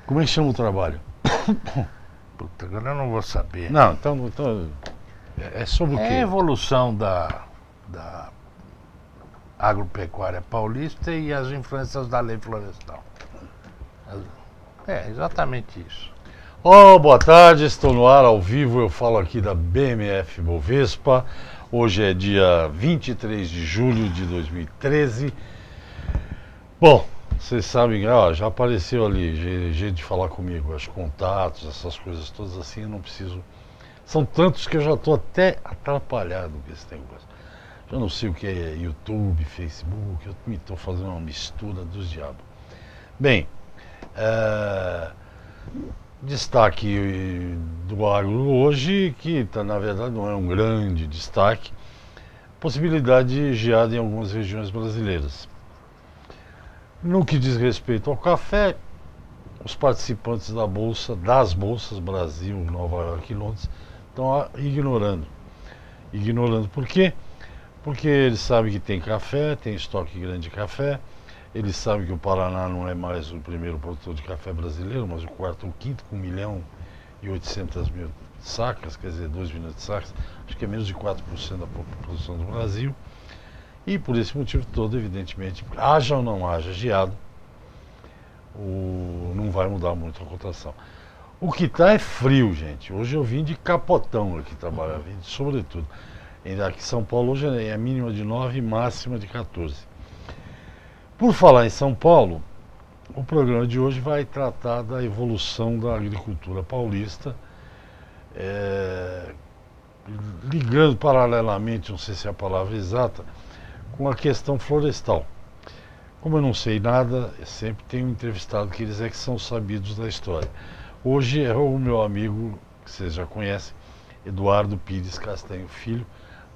Como é que chama o trabalho? Puta, agora eu não vou saber. Não, então é sobre o É a quê? evolução da agropecuária paulista e as influências da lei florestal. É exatamente isso. Oh, boa tarde, estou no ar ao vivo, eu falo aqui da BMF Bovespa. Hoje é dia 23 de julho de 2013. Bom, vocês sabem, já apareceu ali jeito de falar comigo, os contatos, essas coisas todas assim, eu não preciso. São tantos que eu já estou até atrapalhado com esse negócio. Já não sei o que é YouTube, Facebook, eu me estou fazendo uma mistura dos diabos. Bem, destaque do agro hoje, que na verdade não é um grande destaque, possibilidade de geada em algumas regiões brasileiras. No que diz respeito ao café, os participantes das bolsas Brasil, Nova York e Londres estão ignorando. Ignorando por quê? Porque eles sabem que tem café, tem estoque grande de café, eles sabem que o Paraná não é mais o primeiro produtor de café brasileiro, mas o quarto ou quinto, com 1.800.000 sacas, quer dizer, 2 milhões de sacas, acho que é menos de 4% da produção do Brasil. E por esse motivo todo, evidentemente, haja ou não haja geado, não vai mudar muito a cotação. O que está é frio, gente. Hoje eu vim de capotão aqui trabalhar, vim sobretudo. Aqui em São Paulo hoje é a mínima de 9 e máxima de 14. Por falar em São Paulo, o programa de hoje vai tratar da evolução da agricultura paulista, ligando paralelamente, não sei se é a palavra exata, com a questão florestal. Como eu não sei nada, eu sempre tenho entrevistado que eles é que são sabidos da história. Hoje é o meu amigo, que vocês já conhecem, Eduardo Pires Castanho Filho,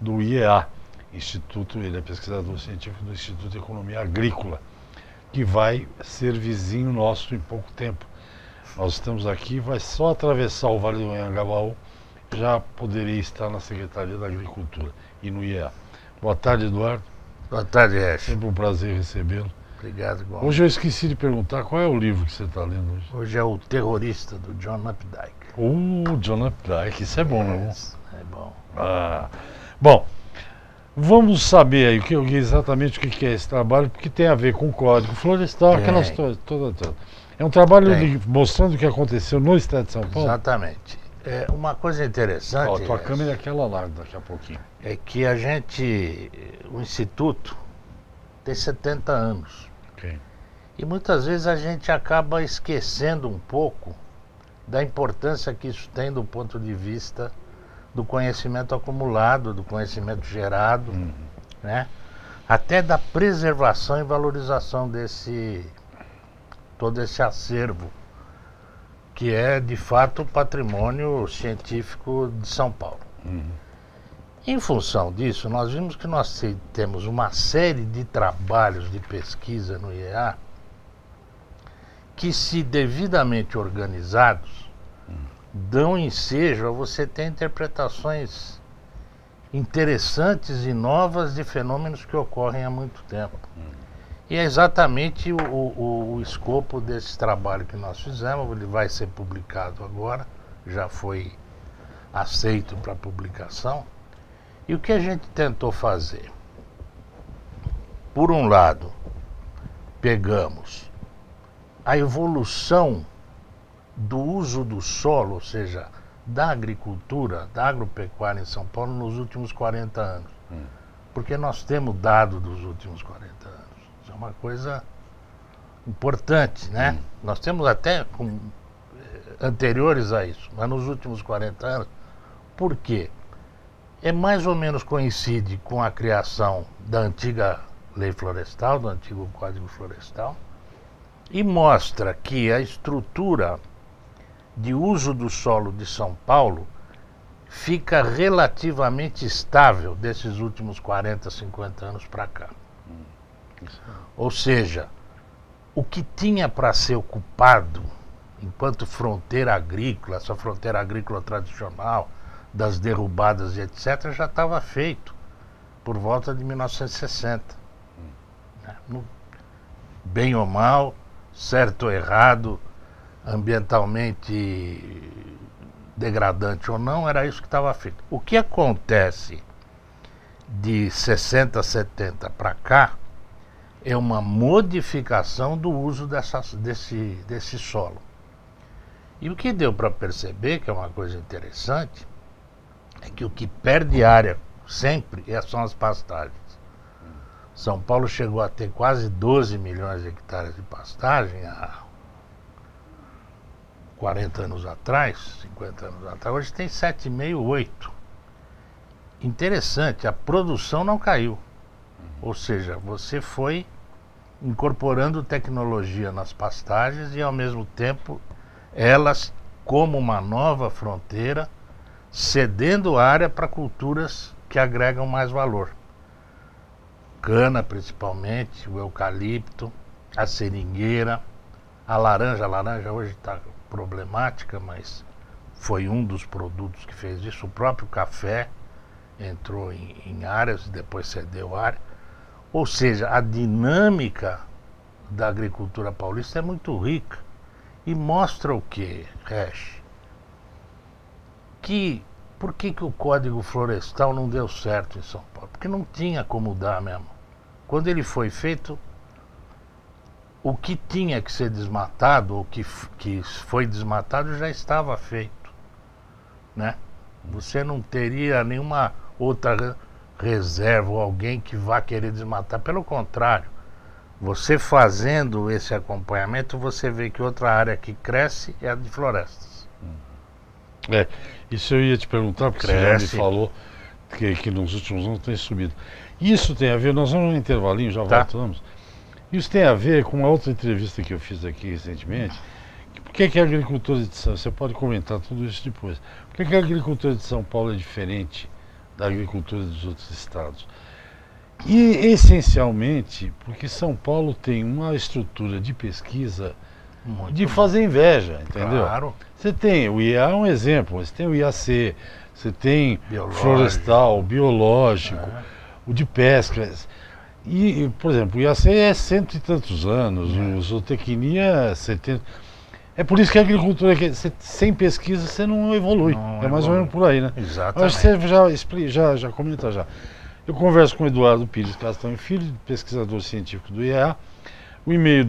do IEA, Instituto, ele é pesquisador científico do Instituto de Economia Agrícola, que vai ser vizinho nosso em pouco tempo. Nós estamos aqui, vai só atravessar o Vale do Anhangabaú, já poderia estar na Secretaria da Agricultura e no IEA. Boa tarde, Eduardo. Boa tarde, Ash. Sempre um prazer recebê-lo. Obrigado, igual. Hoje eu esqueci de perguntar qual é o livro que você está lendo hoje. Hoje é O Terrorista, do John Updike. John Updike, isso é bom, não é? É bom. Bom, vamos saber aí exatamente o que é esse trabalho, porque tem a ver com o Código Florestal, aquelas coisas todas. É um trabalho mostrando o que aconteceu no estado de São Paulo. Exatamente. Uma coisa interessante. Tua câmera é aquela lá, daqui a pouquinho. É que o Instituto tem 70 anos. Okay. E muitas vezes a gente acaba esquecendo um pouco da importância que isso tem do ponto de vista do conhecimento acumulado, do conhecimento gerado, né? Até da preservação e valorização todo esse acervo, que é de fato o patrimônio científico de São Paulo. Em função disso, nós vimos que nós temos uma série de trabalhos de pesquisa no IEA que, se devidamente organizados, dão ensejo a você ter interpretações interessantes e novas de fenômenos que ocorrem há muito tempo. E é exatamente o escopo desse trabalho que nós fizemos. Ele vai ser publicado agora, já foi aceito para publicação. E o que a gente tentou fazer? Por um lado, pegamos a evolução do uso do solo, ou seja, da agricultura, da agropecuária em São Paulo nos últimos 40 anos. Porque nós temos dado dos últimos 40 anos. Isso é uma coisa importante, né? Nós temos até anteriores a isso, mas nos últimos 40 anos. Por quê? É mais ou menos coincide com a criação da antiga lei florestal, do antigo Código Florestal, e mostra que a estrutura de uso do solo de São Paulo fica relativamente estável desses últimos 40, 50 anos para cá. Ou seja, o que tinha para ser ocupado enquanto fronteira agrícola, essa fronteira agrícola tradicional, das derrubadas e etc., já estava feito por volta de 1960. bem ou mal, certo ou errado, ambientalmente degradante ou não, era isso que estava feito. O que acontece de 60, 70 para cá é uma modificação do uso desse solo. E o que deu para perceber, que é uma coisa interessante, é que o que perde área sempre são as pastagens. São Paulo chegou a ter quase 12 milhões de hectares de pastagem há 40 anos atrás, 50 anos atrás. Hoje tem 7,5, 8. Interessante, a produção não caiu. Ou seja, você foi incorporando tecnologia nas pastagens e ao mesmo tempo elas, como uma nova fronteira, cedendo área para culturas que agregam mais valor. Cana, principalmente, o eucalipto, a seringueira, a laranja. A laranja hoje está problemática, mas foi um dos produtos que fez isso. O próprio café entrou em áreas e depois cedeu área. Ou seja, a dinâmica da agricultura paulista é muito rica. E mostra o quê, Resch? Por que o Código Florestal não deu certo em São Paulo? Porque não tinha como dar mesmo. Quando ele foi feito, o que tinha que ser desmatado, ou que foi desmatado, já estava feito, né? Você não teria nenhuma outra reserva ou alguém que vá querer desmatar. Pelo contrário, você fazendo esse acompanhamento, você vê que outra área que cresce é a de florestas. Isso eu ia te perguntar, porque você já me falou que nos últimos anos tem subido. Isso tem a ver, nós vamos no intervalinho, já voltamos. Isso tem a ver com uma outra entrevista que eu fiz aqui recentemente. Por que a agricultura de São Paulo, você pode comentar tudo isso depois, por que a agricultura de São Paulo é diferente da agricultura dos outros estados? E essencialmente porque São Paulo tem uma estrutura de pesquisa de fazer inveja, entendeu? Claro. Você tem, o IEA é um exemplo, você tem o IAC, você tem florestal, biológico, o de pesca. E, por exemplo, o IAC é 100 e tantos anos, o zootecnia é 70. É por isso que a agricultura, sem pesquisa, você não evolui. Não, mais ou menos por aí, né? Exatamente. Acho que você já comenta já. Eu converso com o Eduardo Pires Castanho Filho, pesquisador científico do IEA. O e-mail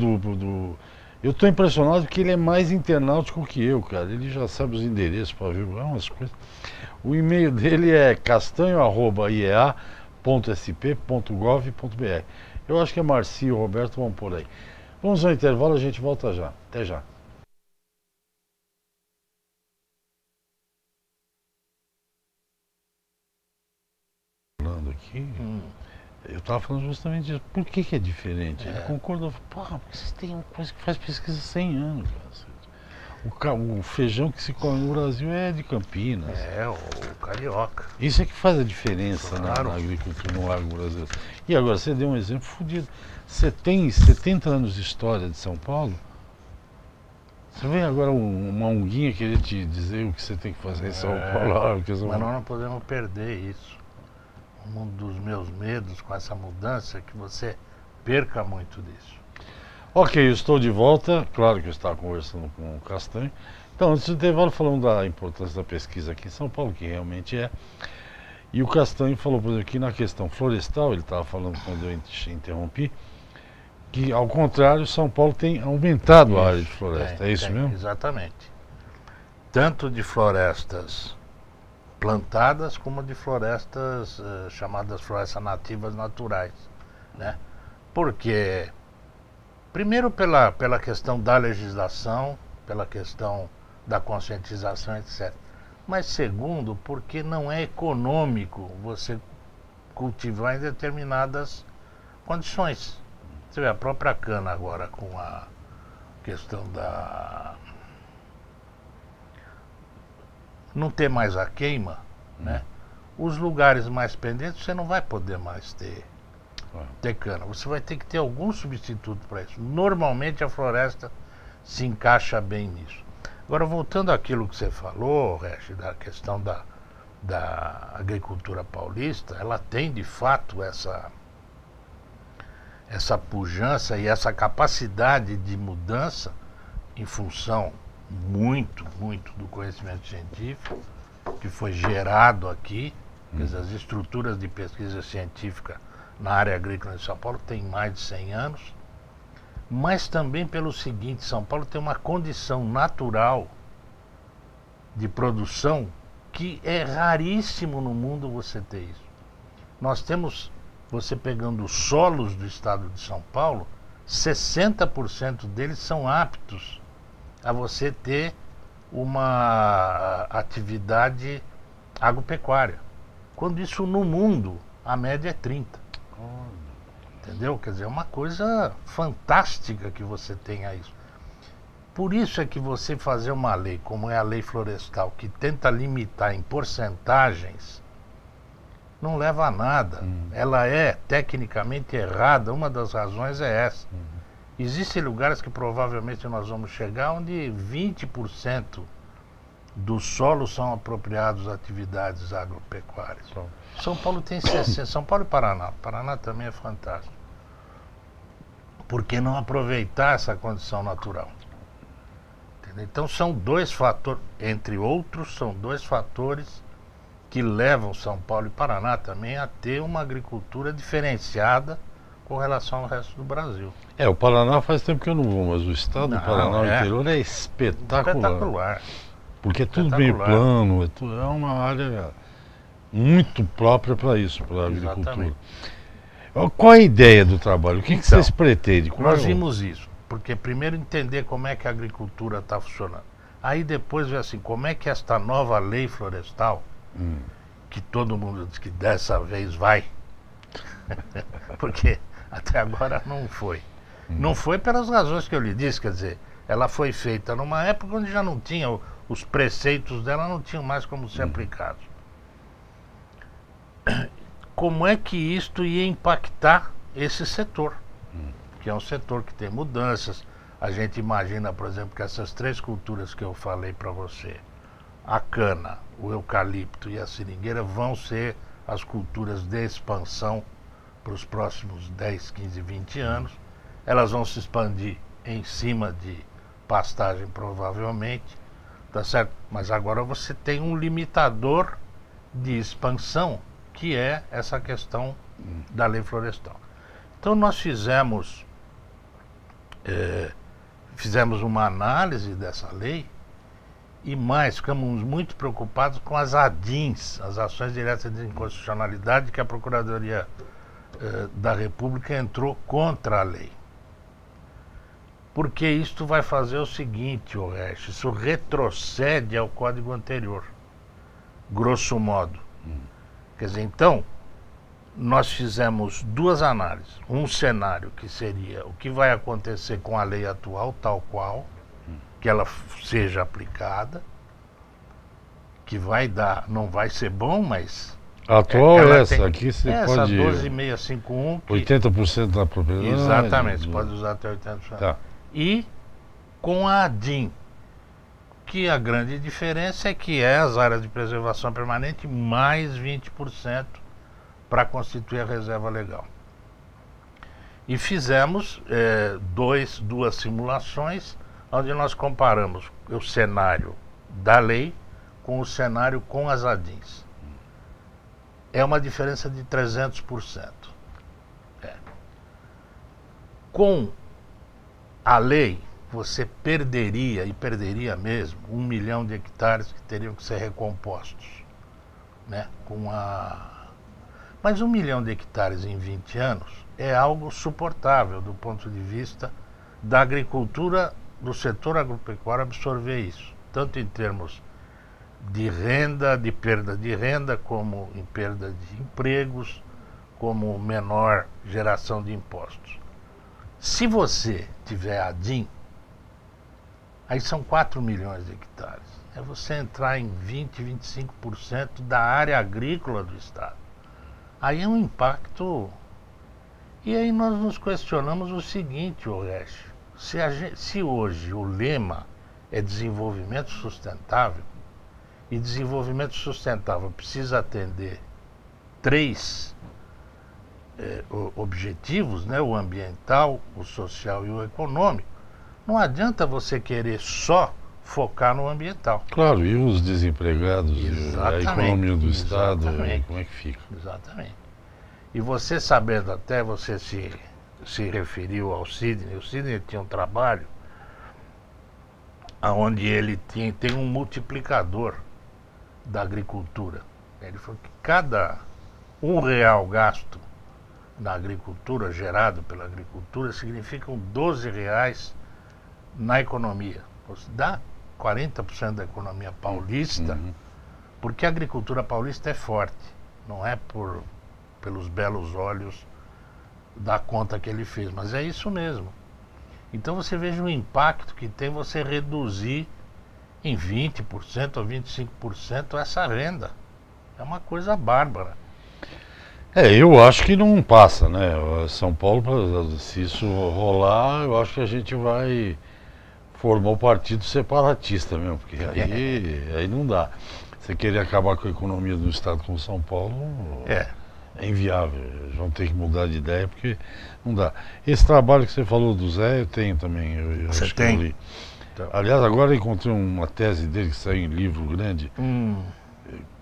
eu estou impressionado porque ele é mais internautico que eu, cara. Ele já sabe os endereços para ver umas coisas. O e-mail dele é castanho@iea.sp.gov.br. Eu acho que a Marcia e o Roberto vão por aí. Vamos ao intervalo, a gente volta já. Até já. Falando aqui, eu estava falando justamente disso. Por que é diferente? Ele concordou. Porra, porque vocês têm uma coisa que faz pesquisa há 100 anos, cara. O feijão que se come no Brasil é de Campinas. É, o carioca. Isso é que faz a diferença, claro, na agricultura, no agro brasileiro. E agora, você deu um exemplo fodido. Você tem 70 anos de história de São Paulo. Você vem agora uma unguinha querer te dizer o que você tem que fazer em São Paulo. Mas nós não podemos perder isso. Um dos meus medos com essa mudança é que você perca muito disso. Ok, eu estou de volta. Claro que eu estava conversando com o Castanho. Então, antes do intervalo, falando da importância da pesquisa aqui em São Paulo, que realmente é. E o Castanho falou, por exemplo, que na questão florestal, ele estava falando quando eu interrompi, que ao contrário, São Paulo tem aumentado a área de floresta. É isso mesmo? Exatamente. Tanto de florestas plantadas como de florestas chamadas florestas nativas naturais, né? Porque primeiro pela questão da legislação, pela questão da conscientização, etc. Mas segundo, porque não é econômico você cultivar em determinadas condições. Você vê a própria cana agora com a questão da não ter mais a queima, né? Os lugares mais pendentes você não vai poder mais ter cana. Você vai ter que ter algum substituto para isso. Normalmente a floresta se encaixa bem nisso. Agora, voltando àquilo que você falou, Resch, da questão da agricultura paulista, ela tem de fato essa essa pujança e essa capacidade de mudança em função muito do conhecimento científico que foi gerado aqui. Quer dizer, as estruturas de pesquisa científica na área agrícola de São Paulo têm mais de 100 anos, mas também pelo seguinte: São Paulo tem uma condição natural de produção que é raríssimo no mundo você ter isso. Nós temos, você pegando os solos do estado de São Paulo, 60% deles são aptos a você ter uma atividade agropecuária. Quando isso no mundo, a média é 30. Entendeu? Quer dizer, é uma coisa fantástica que você tenha isso. Por isso é que você fazer uma lei, como é a lei florestal, que tenta limitar em porcentagens, não leva a nada. Ela é tecnicamente errada. Uma das razões é essa. Existem lugares que provavelmente nós vamos chegar onde 20% dos solos são apropriados a atividades agropecuárias. São Paulo tem 60%, São Paulo e Paraná. Paraná também é fantástico. Por que não aproveitar essa condição natural? Entendeu? Então são dois fatores, entre outros, são dois fatores que levam São Paulo e Paraná também a ter uma agricultura diferenciada com relação ao resto do Brasil. O Paraná faz tempo que eu não vou, mas o estado do Paraná, o interior, é espetacular. Espetacular. Porque é tudo meio plano, é uma área muito própria para isso, para a agricultura. Exatamente. Qual a ideia do trabalho? O que vocês pretendem? Nós vimos isso, porque primeiro entender como é que a agricultura está funcionando. Aí depois ver assim, como é que esta nova lei florestal, que todo mundo diz que dessa vez vai, porque até agora não foi. Não foi pelas razões que eu lhe disse, quer dizer, ela foi feita numa época onde já não tinha, os preceitos dela não tinham mais como ser aplicados. Como é que isto ia impactar esse setor? Que é um setor que tem mudanças. A gente imagina, por exemplo, que essas três culturas que eu falei para você, a cana, o eucalipto e a seringueira, vão ser as culturas de expansão para os próximos 10, 15, 20 anos. Elas vão se expandir em cima de pastagem, provavelmente, tá certo? Mas agora você tem um limitador de expansão, que é essa questão da lei florestal. Então nós fizemos uma análise dessa lei e mais, ficamos muito preocupados com as ADINs, as ações diretas de inconstitucionalidade, que a Procuradoria da República entrou contra a lei. Porque isto vai fazer o seguinte, Orestes, isso retrocede ao código anterior, grosso modo. Quer dizer, então, nós fizemos duas análises. Um cenário que seria o que vai acontecer com a lei atual, tal qual, que ela seja aplicada, que vai dar, não vai ser bom, mas... A atual é essa, tem, aqui você essa pode... 12.651... 80% da propriedade... Exatamente, você pode usar até 80%. Tá. E com a ADIM, que a grande diferença é que é as áreas de preservação permanente mais 20% para constituir a reserva legal. E fizemos duas simulações, onde nós comparamos o cenário da lei com o cenário com as ADINs. É uma diferença de 300%. Com a lei, você perderia, e perderia mesmo, 1 milhão de hectares que teriam que ser recompostos, né? Mas 1 milhão de hectares em 20 anos é algo suportável do ponto de vista da agricultura, do setor agropecuário absorver isso, tanto em termos de renda, de perda de renda, como em perda de empregos, como menor geração de impostos. Se você tiver ADIM, aí são 4 milhões de hectares. É você entrar em 20, 25% da área agrícola do estado. Aí é um impacto. E aí nós nos questionamos o seguinte, Orestes, se hoje o lema é desenvolvimento sustentável, e desenvolvimento sustentável precisa atender 3 objetivos, né, o ambiental, o social e o econômico, não adianta você querer só focar no ambiental. Claro, e os desempregados, a Exatamente, economia do Estado, exatamente. como é que fica? Exatamente. E você sabendo, até você se referiu ao Sidney, o Sidney tinha um trabalho onde ele tem um multiplicador da agricultura. Ele falou que cada R$ 1 gasto na agricultura, gerado pela agricultura, significam R$ 12 na economia. Dá 40% da economia paulista, porque a agricultura paulista é forte, não é pelos belos olhos da conta que ele fez, mas é isso mesmo. Então você veja o impacto que tem você reduzir em 20% ou 25% essa renda. É uma coisa bárbara. Eu acho que não passa, né? São Paulo, se isso rolar, eu acho que a gente vai formar o partido separatista mesmo, porque aí não dá. Você querer acabar com a economia do estado como São Paulo é inviável. Eles vão ter que mudar de ideia, porque não dá. Esse trabalho que você falou do Zé, eu tenho também. Você acho tem? Que eu li. Aliás, agora eu encontrei uma tese dele que saiu em livro grande.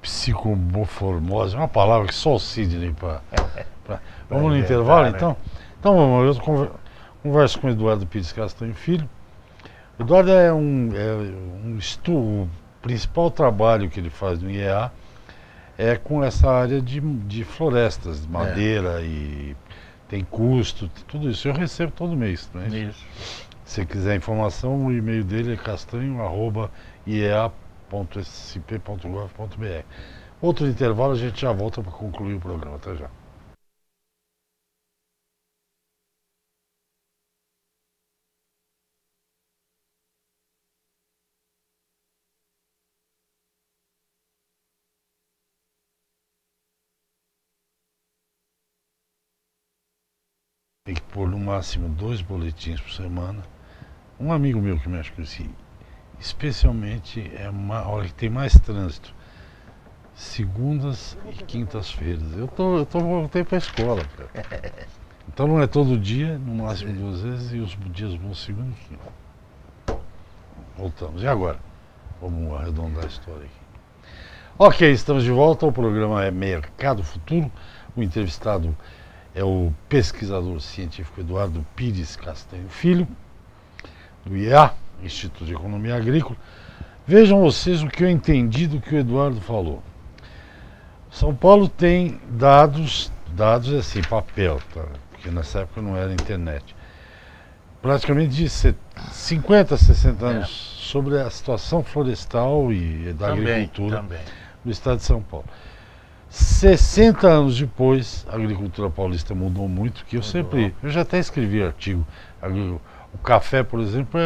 Psicomoformose, uma palavra que só o Sidney Vamos no intervalo, então? Então vamos, eu converso com o Eduardo Pires Castanho Filho. Eduardo o principal trabalho que ele faz no IEA é com essa área de florestas, de madeira e tem custo, tudo isso. Eu recebo todo mês, né? Isso. Se quiser informação, o e-mail dele é castanho@iea.sp.gov.br. Outro intervalo, a gente já volta para concluir o programa. Até já. Tem que pôr no máximo 2 boletins por semana. Um amigo meu que mexe com isso, especialmente é uma hora que tem mais trânsito, segundas e quintas-feiras. Eu voltei para a escola, cara. Então não é todo dia, no máximo 2 vezes, e os dias vão segunda e quinta. Voltamos. E agora? Vamos arredondar a história aqui. Ok, estamos de volta. O programa é Mercado Futuro. O entrevistado é o pesquisador científico Eduardo Pires Castanho Filho, do IEA, Instituto de Economia Agrícola. Vejam vocês o que eu entendi do que o Eduardo falou. São Paulo tem dados assim, papel, tá? Porque nessa época não era internet. Praticamente de 50, 60 anos sobre a situação florestal e da agricultura do estado de São Paulo. 60 anos depois, a agricultura paulista mudou muito, que eu já até escrevi artigo. O café, por exemplo,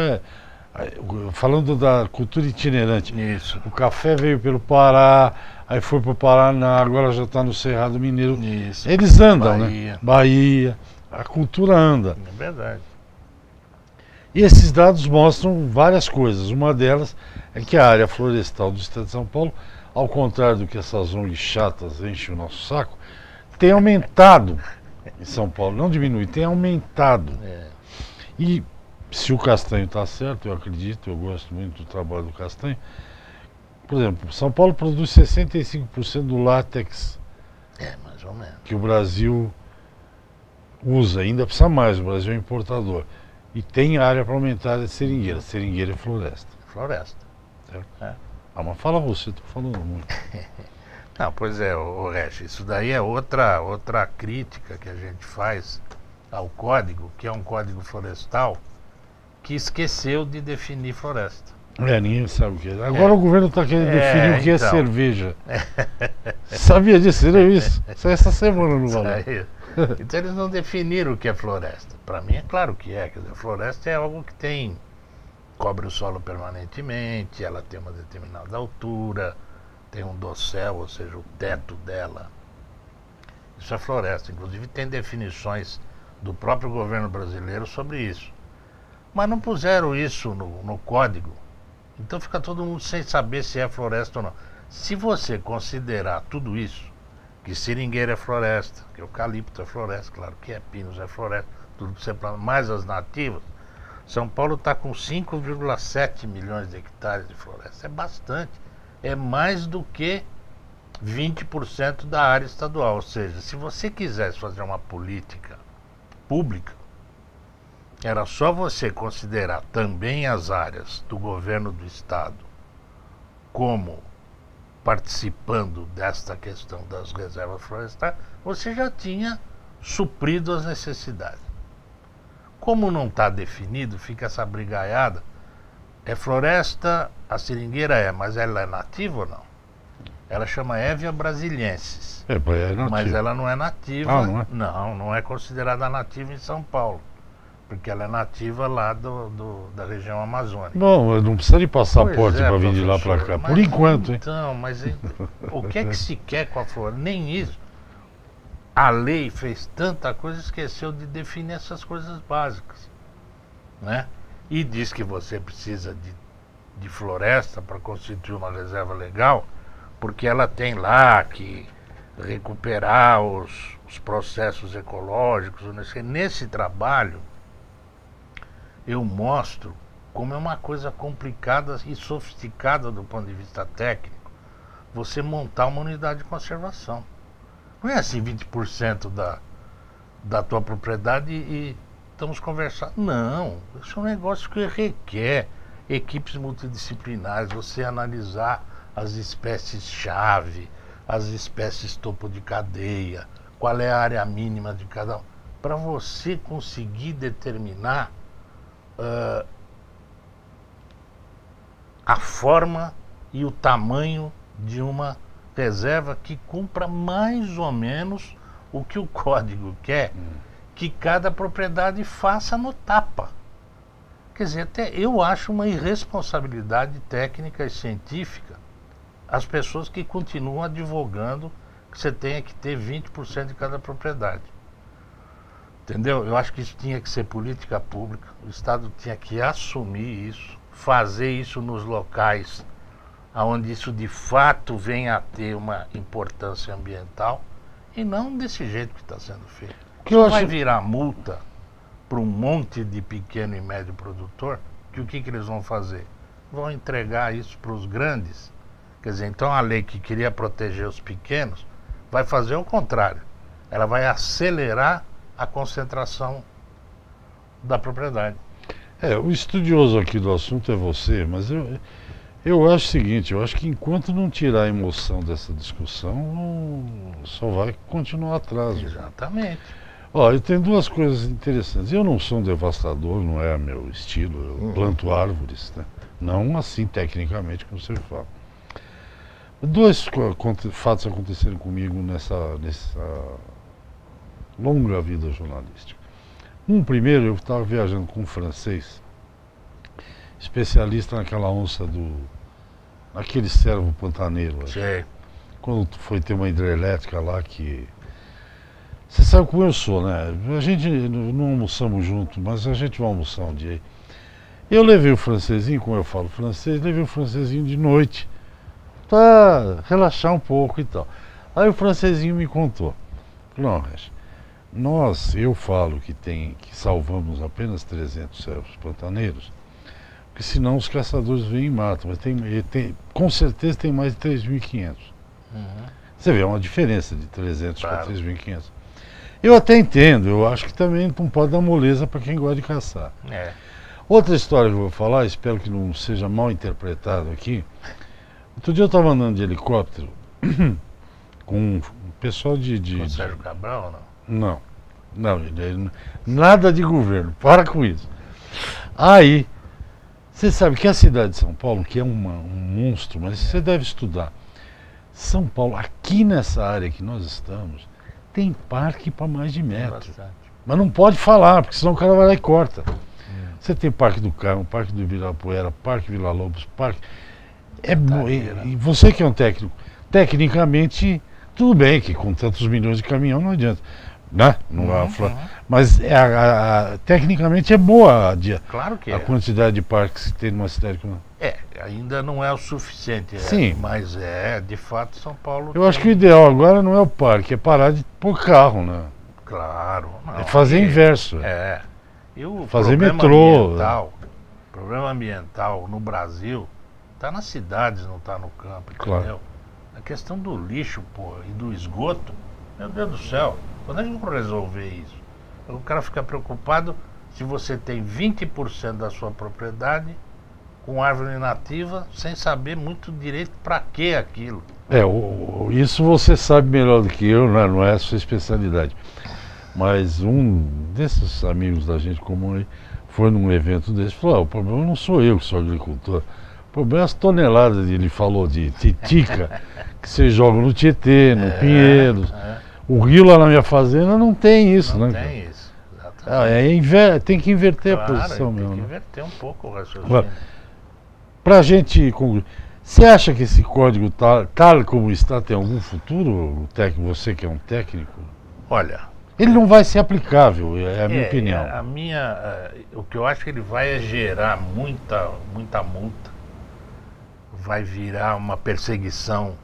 falando da cultura itinerante. Isso. O café veio pelo Pará, aí foi para o Paraná, agora já está no Cerrado Mineiro. Isso. Eles andam, né? Bahia, a cultura anda. É verdade. E esses dados mostram várias coisas. Uma delas é que a área florestal do estado de São Paulo, ao contrário do que essas ONGs chatas enchem o nosso saco, tem aumentado em São Paulo. Não diminui, tem aumentado. E se o Castanho está certo, eu acredito, eu gosto muito do trabalho do Castanho. Por exemplo, São Paulo produz 65% do látex mais ou menos, que o Brasil usa. Ainda precisa mais, o Brasil é importador. E tem área para aumentar de seringueira. Seringueira é floresta. Floresta. Certo? Mas fala você, estou falando muito. Não, pois é, Regis, isso daí é outra crítica que a gente faz ao código, que é um código florestal, que esqueceu de definir floresta. Ninguém sabe o que é. Agora o governo está querendo definir o que é cerveja. Sabia disso? Você viu isso? Só essa semana no valor. Então eles não definiram o que é floresta. Para mim é claro que é. Quer dizer, floresta é algo que cobre o solo permanentemente, ela tem uma determinada altura, tem um dossel, ou seja, o teto dela. Isso é floresta. Inclusive tem definições do próprio governo brasileiro sobre isso. Mas não puseram isso no código. Então fica todo mundo sem saber se é floresta ou não. Se você considerar tudo isso, que seringueira é floresta, que eucalipto é floresta, claro que é, pinos é floresta, tudo que você planta, mais as nativas. São Paulo está com 5,7 milhões de hectares de floresta, é bastante, é mais do que 20% da área estadual. Ou seja, se você quisesse fazer uma política pública, era só você considerar também as áreas do governo do estado como participando desta questão das reservas florestais, você já tinha suprido as necessidades. Como não está definido, fica essa brigaiada. É floresta, a seringueira é, mas ela é nativa ou não? Ela chama Hevea brasiliensis. É nativa. Mas ela não é nativa. Ah, não é? Não é considerada nativa em São Paulo. Porque ela é nativa lá da região amazônica. Bom, não precisa de passaporte Pois é, para vir de lá para professor, cá. mas Por enquanto, hein? Então, mas o que é que se quer com a floresta? Nem isso. A lei fez tanta coisa, esqueceu de definir essas coisas básicas, né? E diz que você precisa de floresta para constituir uma reserva legal, porque ela tem lá que recuperar os processos ecológicos. Nesse trabalho, eu mostro como é uma coisa complicada e sofisticada do ponto de vista técnico você montar uma unidade de conservação. Não é assim 20% da tua propriedade e estamos conversando. Não, isso é um negócio que requer equipes multidisciplinares, você analisar as espécies-chave, as espécies topo de cadeia, qual é a área mínima de cada um, para você conseguir determinar a forma e o tamanho de uma reserva que cumpra mais ou menos o que o código quer que cada propriedade faça no tapa. Quer dizer, até eu acho uma irresponsabilidade técnica e científica as pessoas que continuam advogando que você tenha que ter 20% de cada propriedade. Entendeu? Eu acho que isso tinha que ser política pública, o Estado tinha que assumir isso, fazer isso nos locais onde isso de fato venha a ter uma importância ambiental e não desse jeito que está sendo feito. Isso vai virar multa para um monte de pequeno e médio produtor, que o que eles vão fazer? Vão entregar isso para os grandes. Quer dizer, então a lei que queria proteger os pequenos vai fazer o contrário. Ela vai acelerar a concentração da propriedade. O estudioso aqui do assunto é você, mas eu acho o seguinte, eu acho que enquanto não tirar a emoção dessa discussão, só vai continuar atrás. Exatamente. Ó, eu tenho duas coisas interessantes. Eu não sou um devastador, não é meu estilo, eu planto árvores, né? Não assim tecnicamente como você fala. Dois fatos aconteceram comigo nessa longa vida jornalística. Primeiro, eu estava viajando com um francês, especialista naquela onça naquele cervo pantaneiro. Sim. Quando foi ter uma hidrelétrica lá que... Você sabe como eu sou, né? A gente não almoçamos junto, mas a gente vai almoçar um dia. Eu levei o francesinho, como eu falo francês, levei o francesinho de noite para relaxar um pouco e tal. Aí o francesinho me contou. Não, eu falo que salvamos apenas 300 cervos pantaneiros, porque senão os caçadores vêm e matam, mas com certeza tem mais de 3.500. Você vê, é uma diferença de 300 para 3.500. Eu até entendo, eu acho que também não pode dar moleza para quem gosta de caçar. Outra história que eu vou falar, espero que não seja mal interpretado aqui. Outro dia eu estava andando de helicóptero com um pessoal de... Com Sérgio Cabral ou não? Não, nada de governo, para com isso. Aí, você sabe que a cidade de São Paulo, que é um monstro, mas você deve estudar. São Paulo, aqui nessa área que nós estamos, tem parque para mais de metro. Mas não pode falar, porque senão o cara vai lá e corta. Você tem Parque do Carmo, Parque do Ibirapuera, Parque Vila Lobos, Parque... E você que é um técnico, tecnicamente, tudo bem que com tantos milhões de caminhão não adianta. né? Mas tecnicamente é boa Claro que a quantidade de parques que tem numa cidade como... ainda não é o suficiente, Sim. Mas de fato São Paulo Eu acho que o ideal agora não é o parque, é parar de pôr carro, né? Claro. Não, é fazer inverso. E o fazer metrô. O problema ambiental no Brasil está nas cidades, não está no campo, entendeu? Claro. A questão do lixo, e do esgoto, meu Deus do céu, quando é que vamos resolver isso? O cara fica preocupado se você tem 20% da sua propriedade com árvore nativa, sem saber muito direito para que aquilo. Isso você sabe melhor do que eu, não é a sua especialidade. Mas um desses amigos da gente comum aí foi num evento desse e falou: o problema não sou eu que sou agricultor, o problema é as toneladas, ele falou, de titica que você joga no Tietê, no Pinheiros. O rio lá na minha fazenda não tem isso, não né? Não tem isso, exatamente. Tem que inverter a posição mesmo. Tem que inverter um pouco o raciocínio. Para a gente concluir, você acha que esse código, tal como está, tem algum futuro? Você que é um técnico? Olha, ele não vai ser aplicável, é a minha opinião. O que eu acho que ele vai gerar muita multa, vai virar uma perseguição,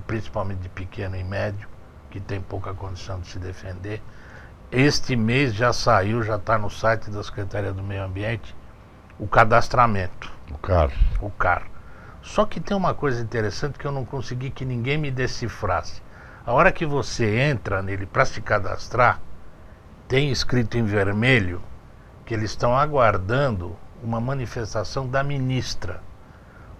principalmente de pequeno e médio, que tem pouca condição de se defender. Este mês já saiu, já está no site da Secretaria do Meio Ambiente, o cadastramento. O CAR. Só que tem uma coisa interessante que eu não consegui que ninguém me decifrasse. A hora que você entra nele para se cadastrar, tem escrito em vermelho que eles estão aguardando uma manifestação da ministra.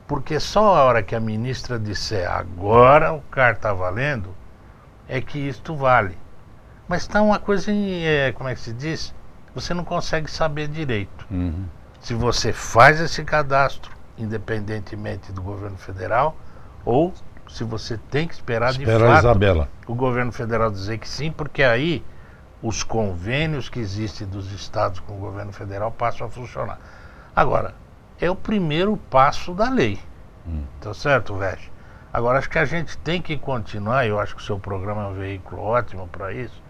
Porque só a hora que a ministra disser agora o CAR está valendo, é que isto vale. Mas está uma coisa, como é que se diz? Você não consegue saber direito. Se você faz esse cadastro, independentemente do governo federal, ou se você tem que esperar de fato Isabela. O governo federal dizer que sim, porque aí os convênios que existem dos estados com o governo federal passam a funcionar. Agora, é o primeiro passo da lei. Tá certo, Veste? Agora, acho que a gente tem que continuar, eu acho que o seu programa é um veículo ótimo para isso,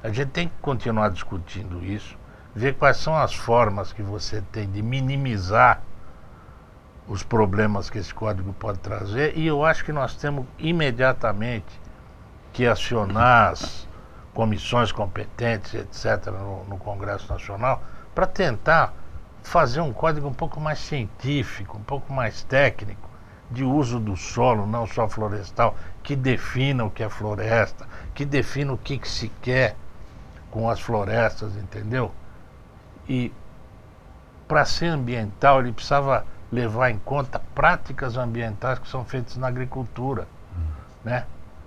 a gente tem que continuar discutindo isso, ver quais são as formas que você tem de minimizar os problemas que esse código pode trazer, e eu acho que nós temos imediatamente que acionar as comissões competentes, etc., no Congresso Nacional, para tentar fazer um código um pouco mais científico, um pouco mais técnico, de uso do solo, não só florestal, que defina o que é floresta, que defina o que se quer com as florestas, entendeu? E para ser ambiental, ele precisava levar em conta práticas ambientais que são feitas na agricultura, né?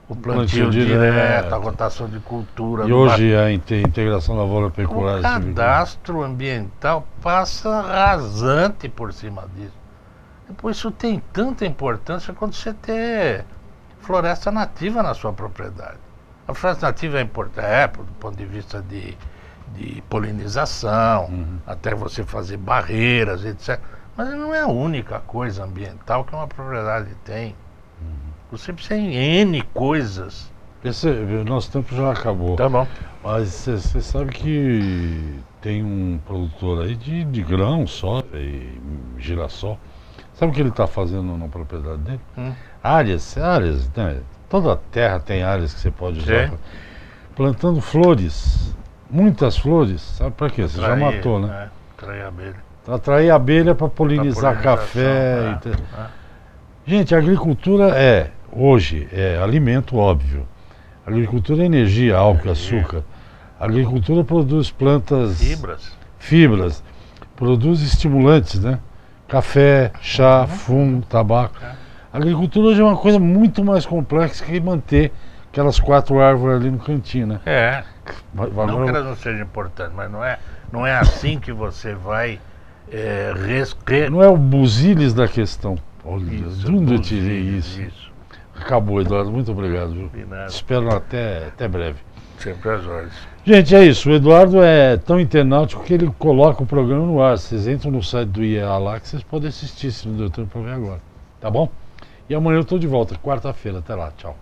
O plantio direto, a rotação de cultura. E hoje a integração lavoura-pecuária. O cadastro ambiental passa rasante por cima disso. Depois isso tem tanta importância quando você ter floresta nativa na sua propriedade. A floresta nativa é importante, do ponto de vista de polinização, até você fazer barreiras, etc. Mas não é a única coisa ambiental que uma propriedade tem. Você precisa em N coisas. Nosso tempo já acabou. Tá bom. Mas você sabe que tem um produtor aí de grão, soja e girassol. Sabe o que ele está fazendo na propriedade dele? Áreas, né? Toda a terra tem áreas que você pode usar. Plantando flores, muitas flores. Sabe para quê? Você já matou, né? Atrair abelha. Atrair abelha para polinizar café. Gente, a agricultura hoje é alimento, óbvio. A agricultura é energia, álcool, açúcar. A agricultura produz plantas... Fibras. Produz estimulantes, né? Café, chá, fumo, tabaco. A agricultura hoje é uma coisa muito mais complexa que manter aquelas 4 árvores ali no cantinho, né? Não que elas não sejam importantes, mas não é assim que você vai... Não é o busilis da questão. Olha, de onde eu tirei isso? Acabou, Eduardo. Muito obrigado. Viu? Espero até breve. Sempre às ordens. Gente, é isso. O Eduardo é tão internautico que ele coloca o programa no ar. Vocês entram no site do IEA lá que vocês podem assistir, se não deu tempo para ver agora. Tá bom? E amanhã eu estou de volta, quarta-feira. Até lá. Tchau.